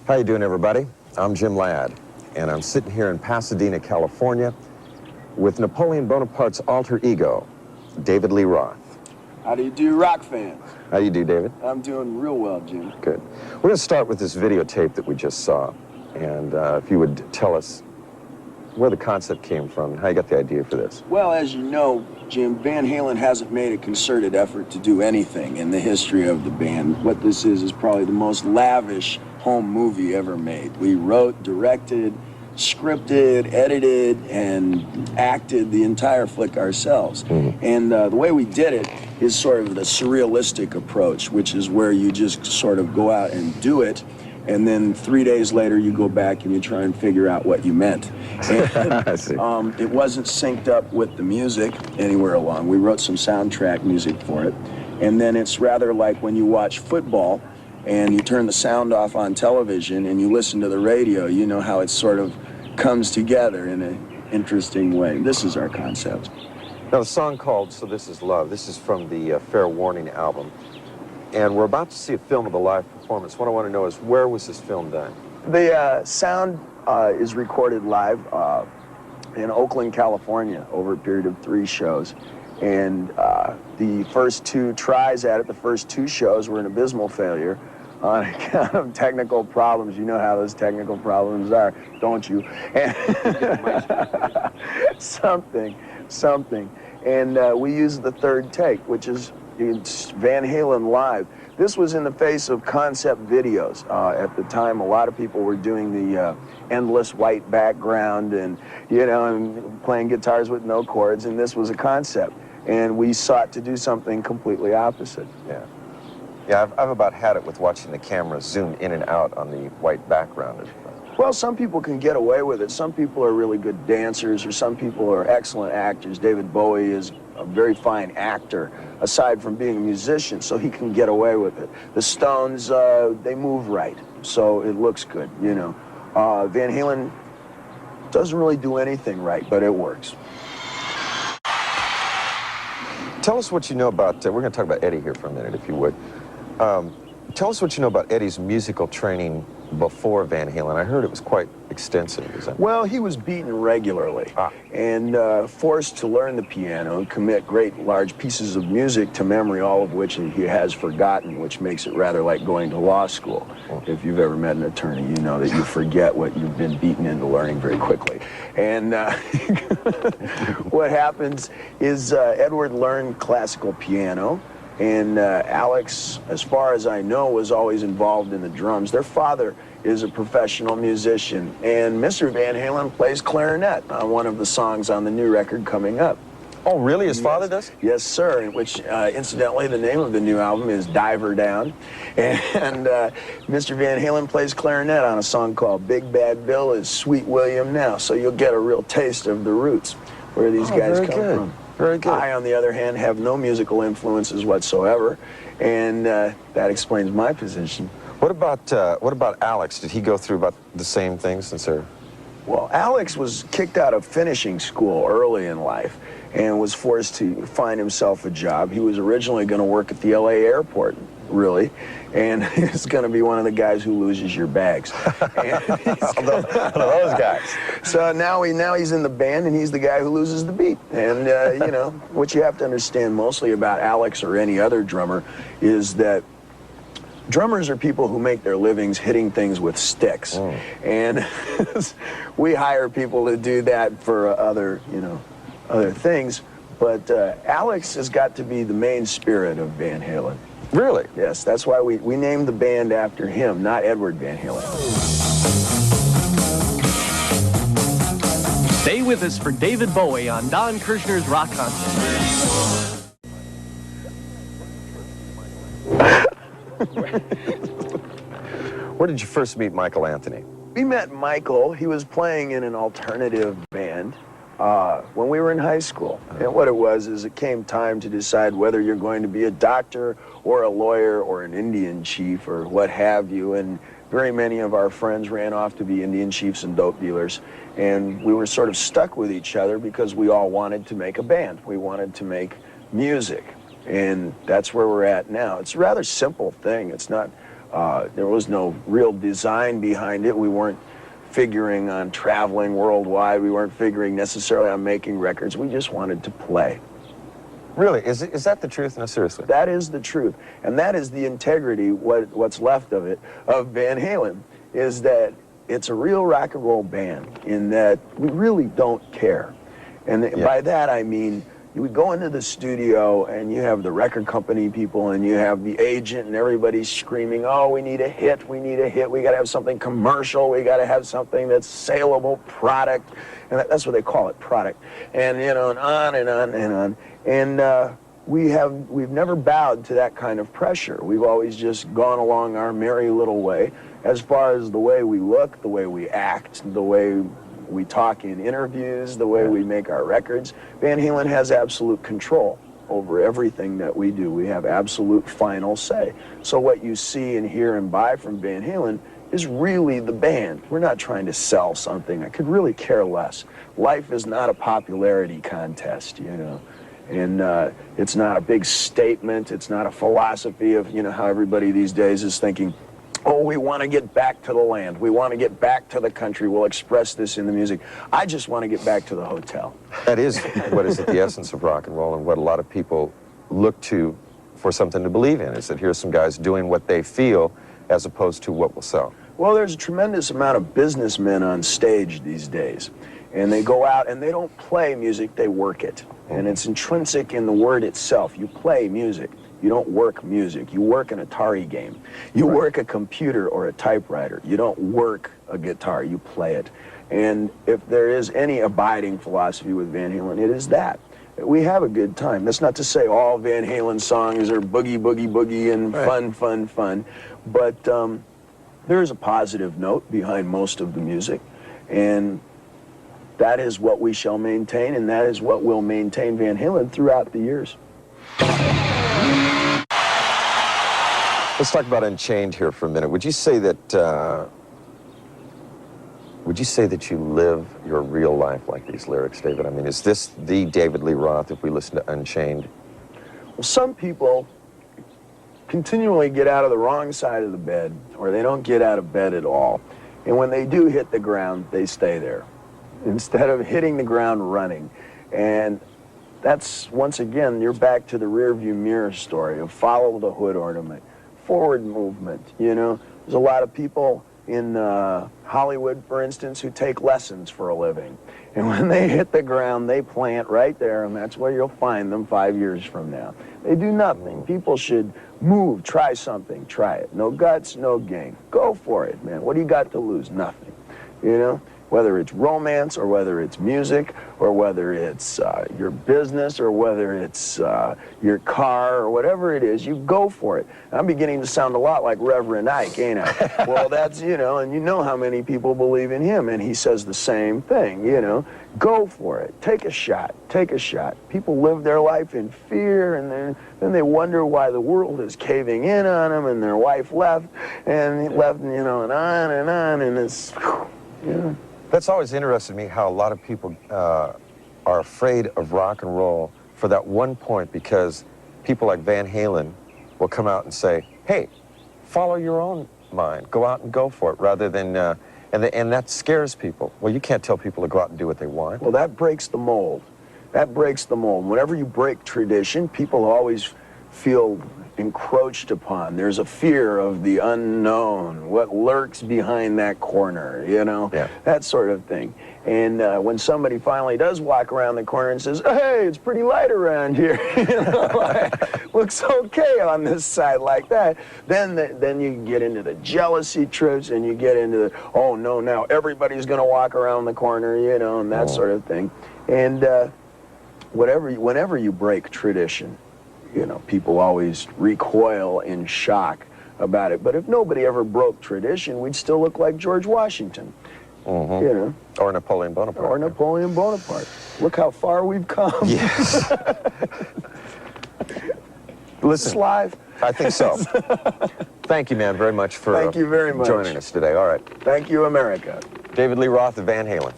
How you doing, everybody? I'm Jim Ladd, and I'm sitting here in Pasadena, California, with Napoleon Bonaparte's alter ego, David Lee Roth. How do you do, rock fans? How you do, David? I'm doing real well, Jim. Good. We're going to start with this videotape that we just saw, and if you would tell us where the concept came from and how you got the idea for this. Well, as you know, Jim, Van Halen hasn't made a concerted effort to do anything in the history of the band. What this is probably the most lavish home movie ever made. We wrote, directed, scripted, edited, and acted the entire flick ourselves. And the way we did it is sort of the surrealistic approach, which is where you just sort of go out and do it, and then 3 days later you go back and you try and figure out what you meant. And, I see. it wasn't synced up with the music anywhere along. We wrote some soundtrack music for it, and then it's rather like when you watch football and you turn the sound off on television and you listen to the radio, you know how it sort of comes together in an interesting way. This is our concept. Now, the song called So This Is Love, this is from the Fair Warning album, and we're about to see a film of the live performance. What I want to know is, where was this film done? The sound is recorded live in Oakland, California, over a period of 3 shows. And the first 2 tries at it, the first 2 shows, were an abysmal failure on account of technical problems. You know how those technical problems are, don't you? And something. And we used the 3rd take, which is Van Halen live. This was in the face of concept videos. At the time, a lot of people were doing the endless white background and, you know, and playing guitars with no chords, and this was a concept. And we sought to do something completely opposite. Yeah, I've about had it with watching the camera zoom in and out on the white background. Well, some people can get away with it. Some people are really good dancers, or some people are excellent actors. David Bowie is a very fine actor, aside from being a musician, so he can get away with it. The Stones, they move right, so it looks good, you know. Van Halen doesn't really do anything right, but it works. Tell us what you know about, we're going to talk about Eddie here for a minute, if you would. Tell us what you know about Eddie's musical training before Van Halen. I heard it was quite extensive. Is that... Well, he was beaten regularly and forced to learn the piano and commit great large pieces of music to memory, all of which he has forgotten, which makes it rather like going to law school. If you've ever met an attorney, you know that you forget what you've been beaten into learning very quickly. And what happens is Edward learned classical piano, and Alex, as far as I know, was always involved in the drums. Their father is a professional musician, and Mr. Van Halen plays clarinet on one of the songs on the new record coming up. Oh, really? His father does? Yes, sir, which, incidentally, the name of the new album is Diver Down. And Mr. Van Halen plays clarinet on a song called Big Bad Bill is Sweet William Now, so you'll get a real taste of the roots, where these guys come from. Very good. I, on the other hand, have no musical influences whatsoever, and that explains my position. What about Alex? Did he go through about the same things since they're... Well, Alex was kicked out of finishing school early in life and was forced to find himself a job. He was originally going to work at the LA airport, really, and he was going to be one of the guys who loses your bags. And those guys. So now he's in the band, and he's the guy who loses the beat. And, you know, what you have to understand mostly about Alex or any other drummer is that drummers are people who make their livings hitting things with sticks. And we hire people to do that for other things. But Alex has got to be the main spirit of Van Halen. Really? Yes, that's why we named the band after him, not Edward Van Halen. Stay with us for David Bowie on Don Kirshner's Rock Concert. Where did you first meet Michael Anthony? We met Michael. He was playing in an alternative band when we were in high school. And what it was is it came time to decide whether you're going to be a doctor or a lawyer or an Indian chief or what have you. And very many of our friends ran off to be Indian chiefs and dope dealers. And we were sort of stuck with each other because we all wanted to make a band. We wanted to make music. And that's where we're at now. It's a rather simple thing. It's not There was no real design behind it. We weren't figuring on traveling worldwide. We weren't figuring necessarily on making records. We just wanted to play. Really? Is that the truth? No, seriously. That is the truth. And that is the integrity, what's left of it, of Van Halen, is that it's a real rock and roll band in that we really don't care. And by that I mean, you would go into the studio and you have the record company people and you have the agent and everybody's screaming, oh, we need a hit, we need a hit, we got to have something commercial, we got to have something that's saleable, product, and that's what they call it, product, and you know, and on and on and on. And we've never bowed to that kind of pressure. We've always just gone along our merry little way as far as the way we look, the way we act, the way we talk in interviews, the way we make our records. Van Halen has absolute control over everything that we do. We have absolute final say. So what you see and hear and buy from Van Halen is really the band. We're not trying to sell something. I could really care less. Life is not a popularity contest, you know. And it's not a big statement. It's not a philosophy of, you know, how everybody these days is thinking, oh, we want to get back to the land. We want to get back to the country. We'll express this in the music. I just want to get back to the hotel. That is what is at the essence of rock and roll, and what a lot of people look to for something to believe in, is that here's some guys doing what they feel as opposed to what will sell. Well, there's a tremendous amount of businessmen on stage these days. And they go out and they don't play music, they work it. And it's intrinsic in the word itself. You play music. You don't work music. You work an Atari game. You work a computer or a typewriter. You don't work a guitar. You play it. And if there is any abiding philosophy with Van Halen, it is that. We have a good time. That's not to say all Van Halen songs are boogie, boogie, boogie and fun, fun, fun. But there is a positive note behind most of the music. And that is what we shall maintain, and that is what will maintain Van Halen throughout the years. Let's talk about Unchained here for a minute. Would you say that you live your real life like these lyrics, David? I mean, is this the David Lee Roth if we listen to Unchained? Well, some people continually get out of the wrong side of the bed, or they don't get out of bed at all. And when they do hit the ground, they stay there instead of hitting the ground running. And that's, once again, you're back to the rearview mirror story of follow the hood ornament. Forward movement, you know. There's a lot of people in Hollywood, for instance, who take lessons for a living. And when they hit the ground, they plant right there, and that's where you'll find them 5 years from now. They do nothing. People should move, try something, try it. No guts, no game. Go for it, man. What do you got to lose? Nothing, you know? Whether it's romance, or whether it's music, or whether it's your business, or whether it's your car, or whatever it is, you go for it. I'm beginning to sound a lot like Reverend Ike, ain't I? Well, that's, you know, and you know how many people believe in him, and he says the same thing, you know. Go for it. Take a shot. Take a shot. People live their life in fear, and then they wonder why the world is caving in on them, and their wife left, and left, you know, and it's, you know. That's always interested me, how a lot of people are afraid of rock and roll for that one point, because people like Van Halen will come out and say, hey, follow your own mind, go out and go for it, rather than, and that scares people. Well, you can't tell people to go out and do what they want. Well, that breaks the mold. That breaks the mold. Whenever you break tradition, people always feel encroached upon. There's a fear of the unknown, what lurks behind that corner, you know, that sort of thing. And when somebody finally does walk around the corner and says, hey, it's pretty light around here, you know, looks okay on this side like that, then you get into the jealousy trips, and you get into the, oh no, now everybody's going to walk around the corner, you know, and that sort of thing. And whenever you break tradition, you know, people always recoil in shock about it. But if nobody ever broke tradition, we'd still look like George Washington, you know. Or Napoleon Bonaparte. Or Napoleon Bonaparte. Look how far we've come. Yes. Listen, it's live. I think so. Thank you, man, very much for Thank you very much. joining us today. All right. Thank you, America. David Lee Roth of Van Halen.